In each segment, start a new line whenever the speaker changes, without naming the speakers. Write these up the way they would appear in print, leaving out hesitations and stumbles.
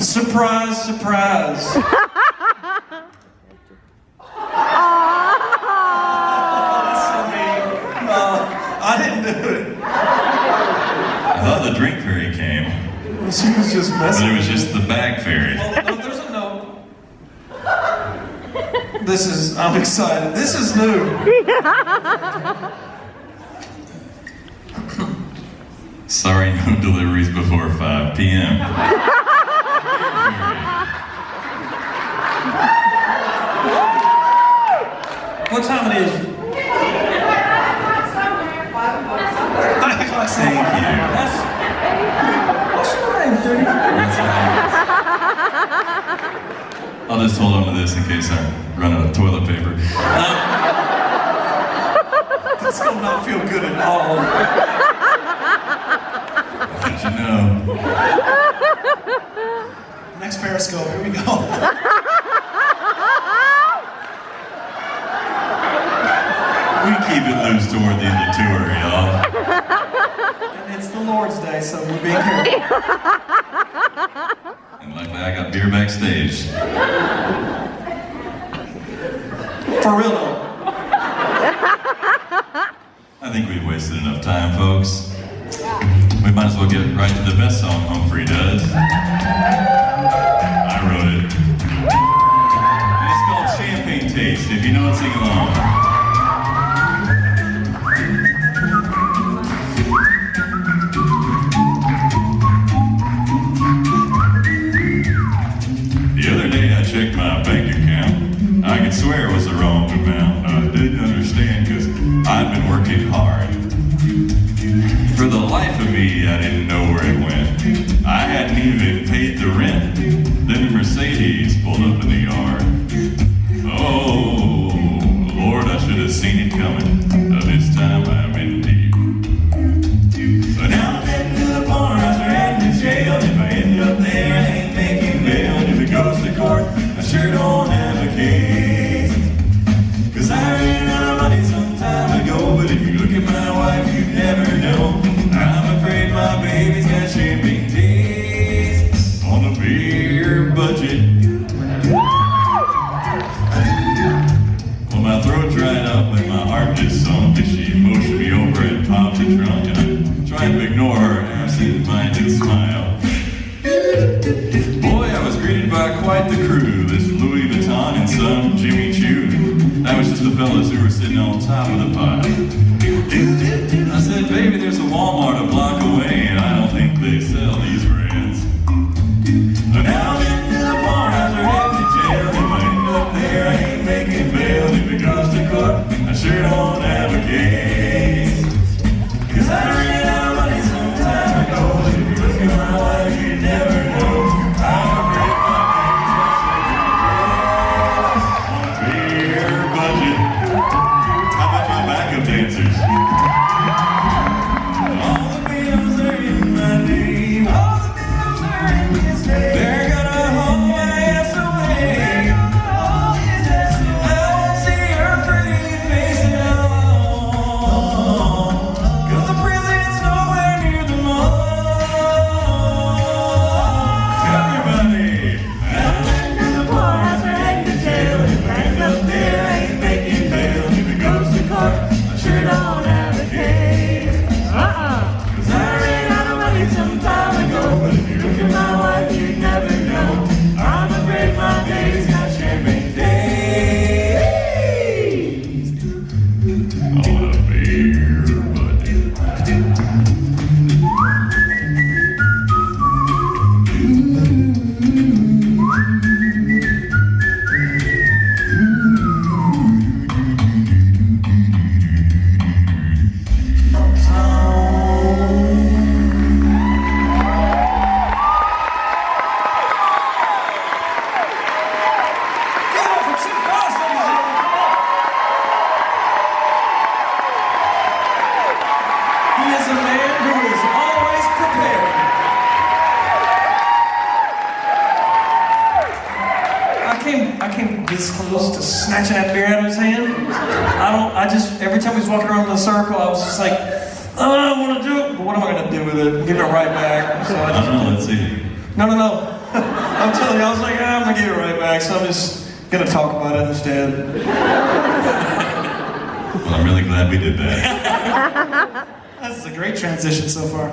Surprise, surprise. That's so mean. I didn't do it.
I thought the drink fairy came.
She was just messing.
But it was just the bag fairy.
Well, no, there's a note. I'm excited. This is new.
Sorry, no deliveries before 5 p.m.
What time it is?
Thank you.
What's your name, dude?
I'll just hold on to this in case I run out of toilet paper.
This will not feel good at all.
Let you know.
Next Periscope, here we go.
We keep it loose toward the end of the tour, y'all.
And it's the Lord's Day, so we're being careful.
And luckily I got beer backstage.
For real though.
I think we've wasted enough time, folks. We might as well get right to the best song Humphrey does. I wrote it. And it's called Champagne Taste. If you know it, sing along. The other day I checked my bank account. I could swear it was the wrong amount. I didn't understand because I've been working hard. For the life of me, I didn't know where it went. I hadn't even paid the rent. Then a Mercedes pulled up in the yard. Oh, Lord, I should have seen it coming. This time I'm in deep. But now I'm heading to the bar, I'm heading to jail. If I end up there, I ain't making bail. And if it goes to court, I sure don't have a case. Cause I ran out of money some time ago. But if you look at my wife, you'd never know. I'm afraid my baby's got champagne taste on a beer budget. Well, my throat dried up and my heart just sunk as she motioned me over and popped the trunk. And I tried to ignore her absent-minded smile. Boy, I was greeted by quite the crew. This Louis Vuitton and some Jimmy Choo. That was just the fellas who were sitting on top of the pile. I said, baby, there's a Walmart a block away, and I don't think they sell these brands. But now I'm into the bar, I'm heading to jail. If I end up there, I ain't making bail. If it goes to court, I sure don't have a case. Cause I ran out of money some time ago. If you look at my wife, you never know. I'm afraid my baby's got champagne taste on a beer budget. How about my backup dancers? All the bills are in my name. All the bills are in his name. They're gonna hold my ass away. I won't see her pretty face at all. Cause the prison's nowhere near the mall. Everybody! I'm heading to the bar, I'm heading to jail. If I end up there, I ain't making bail. If it goes to court, I sure don't have a case. Cause I ran out of money some time ago. But if you look at my wife, you'd never know. I'm afraid my baby's got champagne taste on a beer budget.
He is a man who is always prepared. I came this close to snatching that beer out of his hand. Every time he's walking around the circle, I was just like, oh, I don't want to do it, but what am I going to do with it? Give it right back. So
I don't know, let's see.
No. I'm telling you, I was like, I'm gonna get it right back, so I'm just gonna talk about it instead.
Well, I'm really glad we did that.
That's a great transition so far.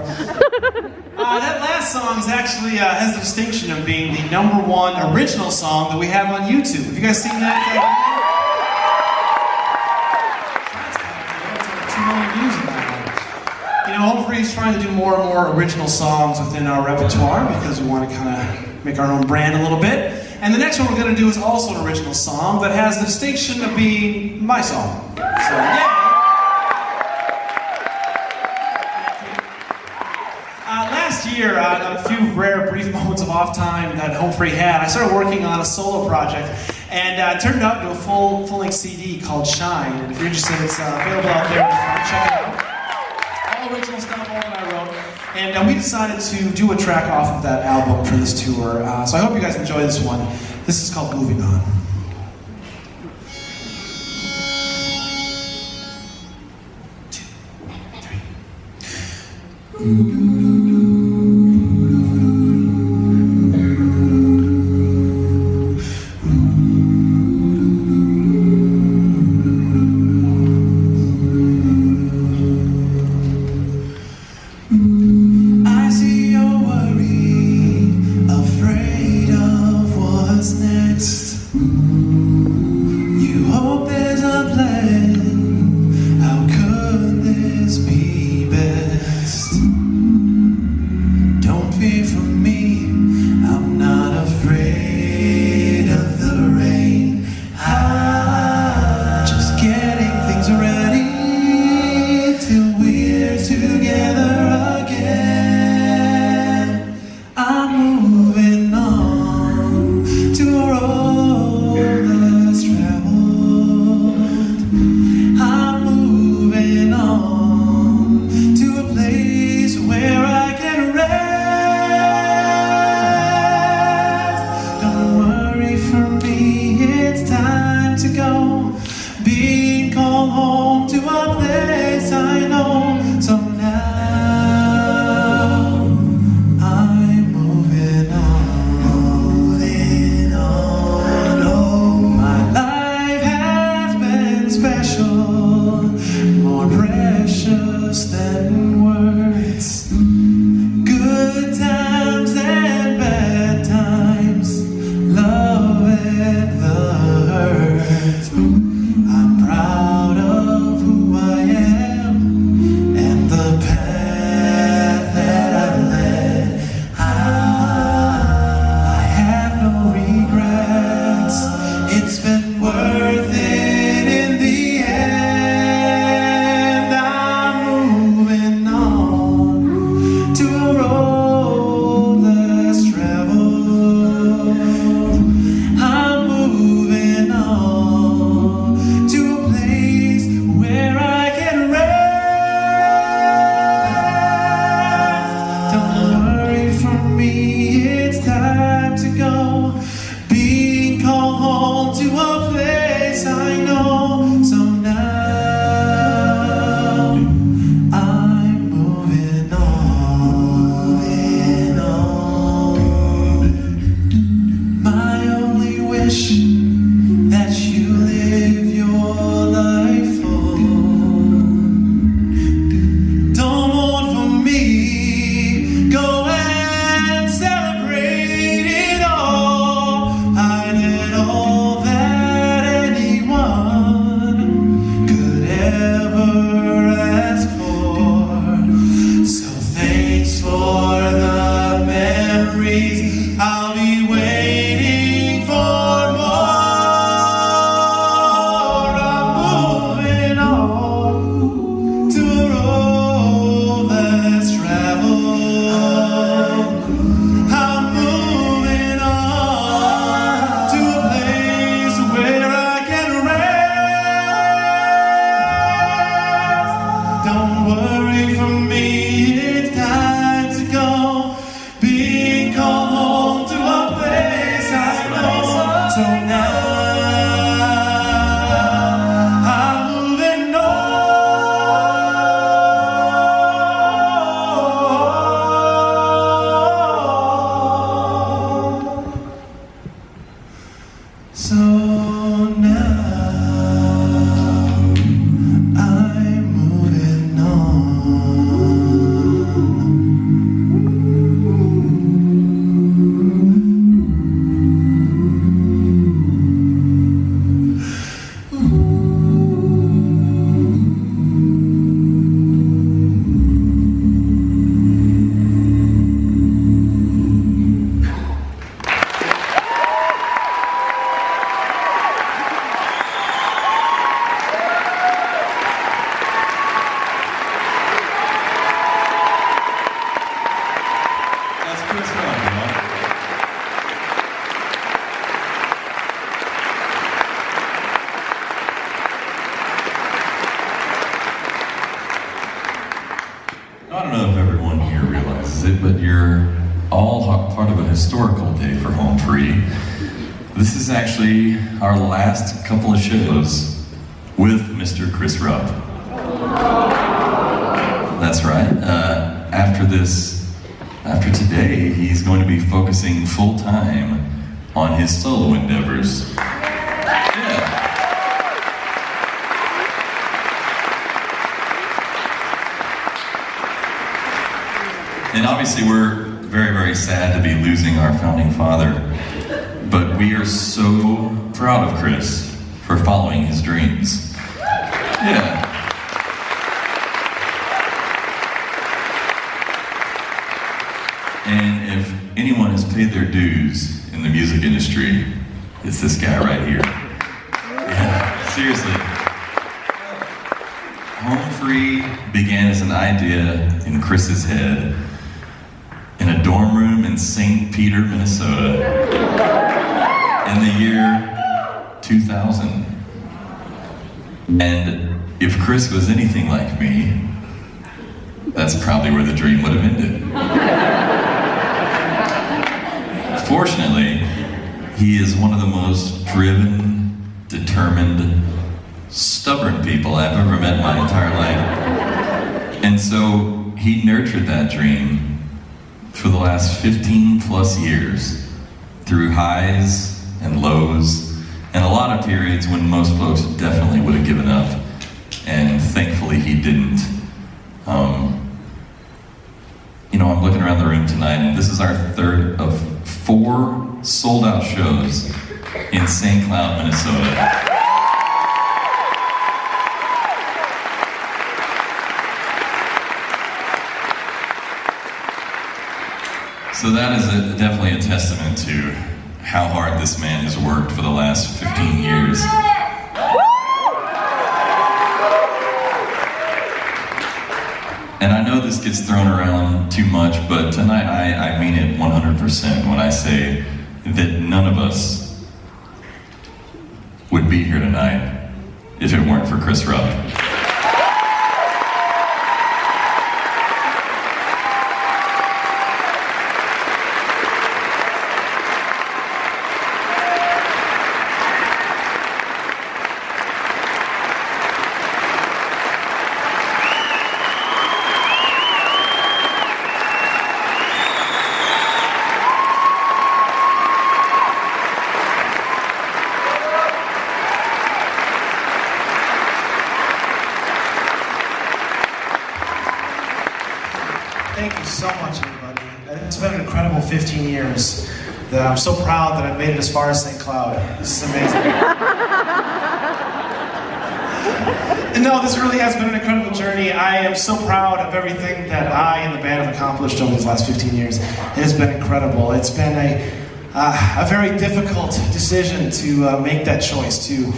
That last song is actually has the distinction of being the #1 original song that we have on YouTube. Have you guys seen that? That's 2 million views on that one. You know, hopefully he's trying to do more and more original songs within our repertoire because we want to kind of make our own brand a little bit. And the next one we're going to do is also an original song that has the distinction of being my song. So, yeah. Last year, on a few rare brief moments of off time that Home Free had, I started working on a solo project, and it turned out into a full-length CD called Shine. And if you're interested, it's available out there. Check it out. All original stuff, all that I wrote. And we decided to do a track off of that album for this tour. So I hope you guys enjoy this one. This is called Moving On.
historical day for Home Free. This is actually our last couple of shows with Mr. Chris Rupp. That's right. After today, he's going to be focusing full-time on his solo endeavors. Yeah. And obviously we're very, very sad to be losing our founding father, but we are so proud of Chris for following his dreams. Yeah. And if anyone has paid their dues in the music industry, it's this guy right here. Yeah, seriously. Home Free began as an idea in Chris's head in a dorm room in St. Peter, Minnesota in the year 2000. And if Chris was anything like me, that's probably where the dream would have ended. Fortunately, he is one of the most driven, determined, stubborn people I've ever met in my entire life. And so he nurtured that dream for the last 15 plus years through highs and lows and a lot of periods when most folks definitely would have given up. And thankfully he didn't. I'm looking around the room tonight, and this is our third of 4 sold-out shows in St. Cloud, Minnesota. So that is definitely a testament to how hard this man has worked for the last 15 years. And I know this gets thrown around too much, but tonight I mean it 100% when I say that none of us would be here tonight if it weren't for Chris Rupp.
Thank you so much, everybody. It's been an incredible 15 years that I'm so proud that I've made it as far as St. Cloud. This is amazing. And no, this really has been an incredible journey. I am so proud of everything that I and the band have accomplished over these last 15 years. It has been incredible. It's been a very difficult decision to make that choice, to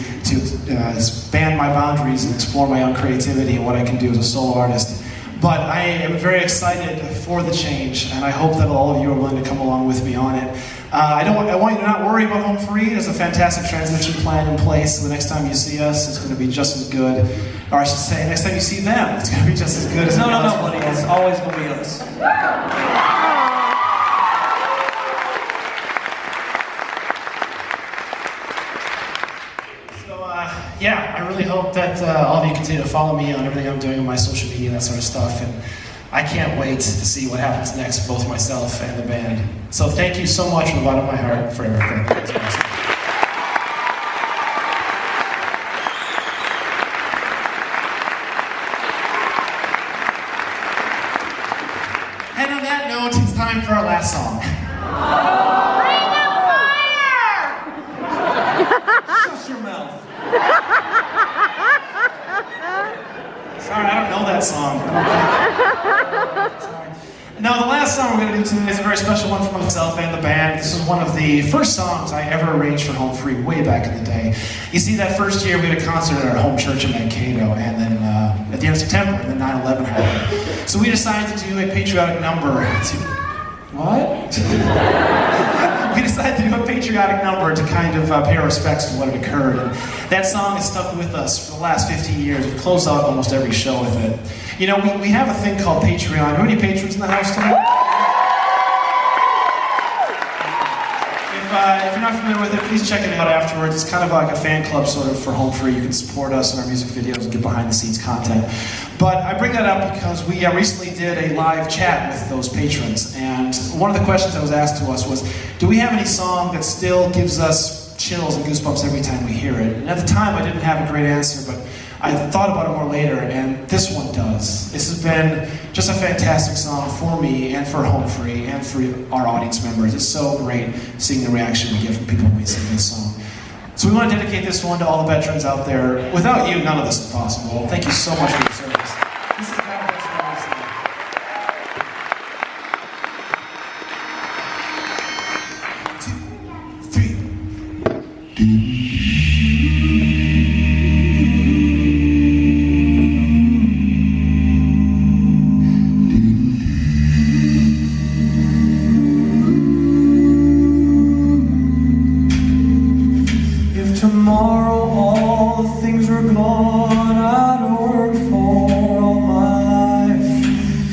expand my boundaries and explore my own creativity and what I can do as a solo artist. But I am very excited for the change, and I hope that all of you are willing to come along with me on it. I want you to not worry about Home Free. There's a fantastic transition plan in place. So the next time you see us, it's going to be just as good. Or I should say, next time you see them, it's going to be just as good as
No, buddy. It's always going to be us.
Yeah, I really hope that all of you continue to follow me on everything I'm doing on my social media and that sort of stuff. And I can't wait to see what happens next, both myself and the band. So thank you so much from the bottom of my heart for everything. It's awesome. And on that note, it's time for our last song.
Shut your mouth.
Sorry, I don't know that song. Sorry. Now, the last song we're going to do today is a very special one for myself and the band. This is one of the first songs I ever arranged for Home Free way back in the day. You see, that first year we had a concert at our home church in Mankato, and then at the end of September, and then 9/11 happened. So we decided to do a patriotic number to... What? We decided to do a patriotic number to kind of pay our respects to what had occurred. And that song has stuck with us for the last 15 years. We've closed out almost every show with it. You know, we have a thing called Patreon. Are any patrons in the house tonight? if you're not familiar with it, please check it out afterwards. It's kind of like a fan club sort of for Home Free. You can support us in our music videos and get behind the scenes content. But I bring that up because we recently did a live chat with those patrons. And one of the questions that was asked to us was, do we have any song that still gives us chills and goosebumps every time we hear it? And at the time I didn't have a great answer, but I thought about it more later, and this one does. This has been just a fantastic song for me and for Home Free and for our audience members. It's so great seeing the reaction we get from people when we sing this song. So we want to dedicate this one to all the veterans out there. Without you, none of this is possible. Thank you so much for your service. This is kind of
tomorrow all the things were gone I'd worked for all my life,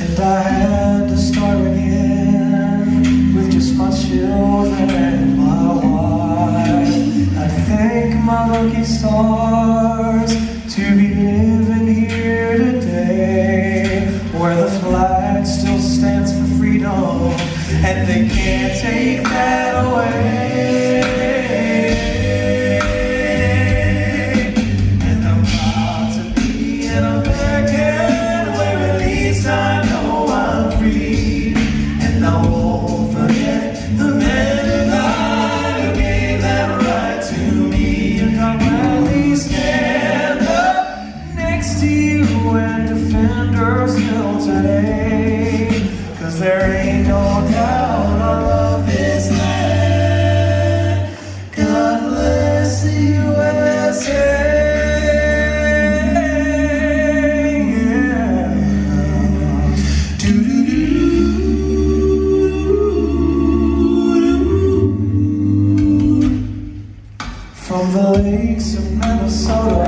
and I had to start again with just my children and my wife. I'd thank my lucky stars to be living here today, where the flag still stands for freedom and they can't take that away. I know I'm free, and I won't forget the men of God who gave that right to me. And I'll gladly stand up next to you and defend her still today, 'cause there ain't no doubt I love this land. God bless the USA. From the lakes of Minnesota